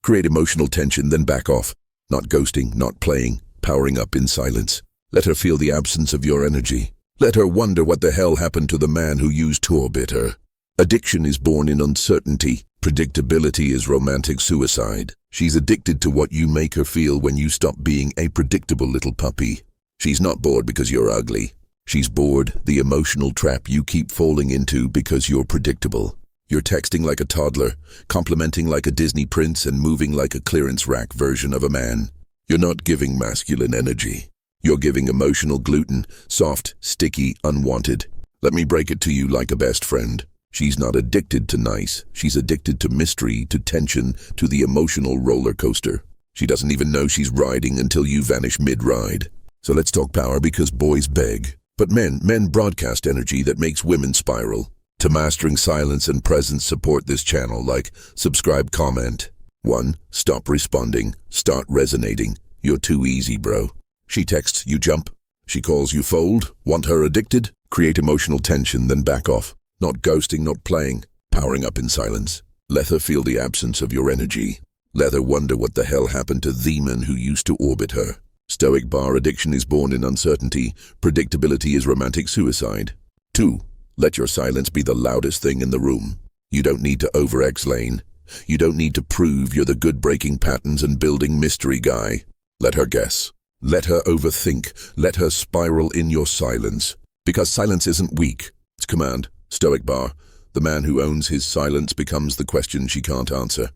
Create emotional tension, then back off. Not ghosting, not playing, powering up in silence. Let her feel the absence of your energy. Let her wonder what the hell happened to the man who used to orbit her. Addiction is born in uncertainty. Predictability is romantic suicide. She's addicted to what you make her feel when you stop being a predictable little puppy. She's not bored because you're ugly. She's bored, the emotional trap you keep falling into because you're predictable. You're texting like a toddler, complimenting like a Disney prince, and moving like a clearance rack version of a man. You're not giving masculine energy. You're giving emotional gluten, soft, sticky, unwanted. Let me break it to you like a best friend. She's not addicted to nice. She's addicted to mystery, to tension, to the emotional roller coaster. She doesn't even know she's riding until you vanish mid-ride. So let's talk power, because boys beg. But men broadcast energy that makes women spiral. To mastering silence and presence, support this channel, like, subscribe, comment. 1. Stop responding. Start resonating. You're too easy, bro. She texts, you jump. She calls, you fold. Want her addicted? Create emotional tension, then back off. Not ghosting, not playing. Powering up in silence. Let her feel the absence of your energy. Let her wonder what the hell happened to the man who used to orbit her. Stoic bar, addiction is born in uncertainty. Predictability is romantic suicide. 2. Let your silence be the loudest thing in the room. You don't need to over-explain. You don't need to prove you're the good, breaking patterns and building mystery guy. Let her guess. Let her overthink. Let her spiral in your silence. Because silence isn't weak. It's command. Stoic bar. The man who owns his silence becomes the question she can't answer.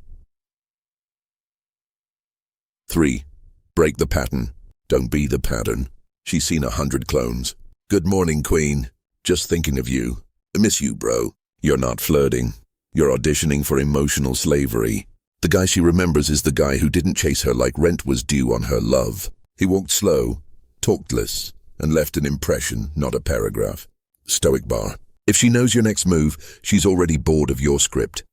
3. Break the pattern. Don't be the pattern. She's seen 100 clones. Good morning, queen. Just thinking of you. I miss you, bro. You're not flirting. You're auditioning for emotional slavery. The guy she remembers is the guy who didn't chase her like rent was due on her love. He walked slow, talked less, and left an impression, not a paragraph. Stoic bar. If she knows your next move, she's already bored of your script.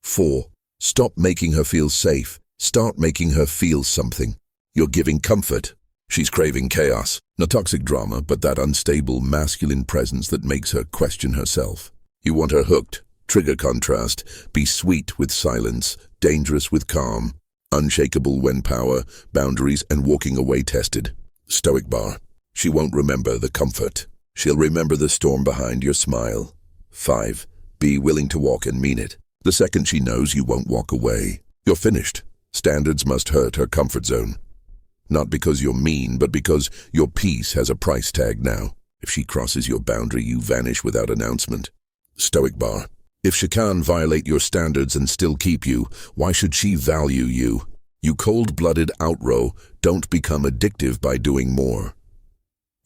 4. Stop making her feel safe. Start making her feel something. You're giving comfort. She's craving chaos. Not toxic drama, but that unstable masculine presence that makes her question herself. You want her hooked. Trigger contrast. Be sweet with silence, dangerous with calm, unshakable when power, boundaries, and walking away tested. Stoic bar. She won't remember the comfort. She'll remember the storm behind your smile. 5. Be willing to walk and mean it. The second she knows you won't walk away, you're finished. Standards must hurt her comfort zone. Not because you're mean, but because your peace has a price tag now. If she crosses your boundary, you vanish without announcement. Stoic bar. If she can violate your standards and still keep you, why should she value you? You cold-blooded outrow don't become addictive by doing more.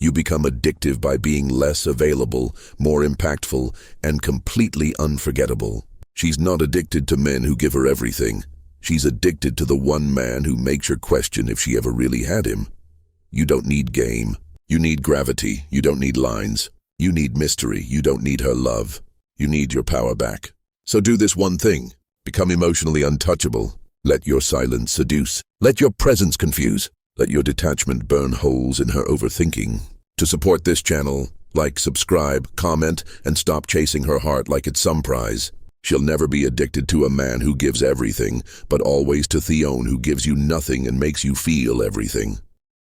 You become addictive by being less available, more impactful, and completely unforgettable. She's not addicted to men who give her everything. She's addicted to the one man who makes her question if she ever really had him. You don't need game. You need gravity. You don't need lines. You need mystery. You don't need her love. You need your power back. So do this one thing. Become emotionally untouchable. Let your silence seduce. Let your presence confuse. Let your detachment burn holes in her overthinking. To support this channel, like, subscribe, comment, and stop chasing her heart like it's some prize. She'll never be addicted to a man who gives everything, but always to Theon who gives you nothing and makes you feel everything.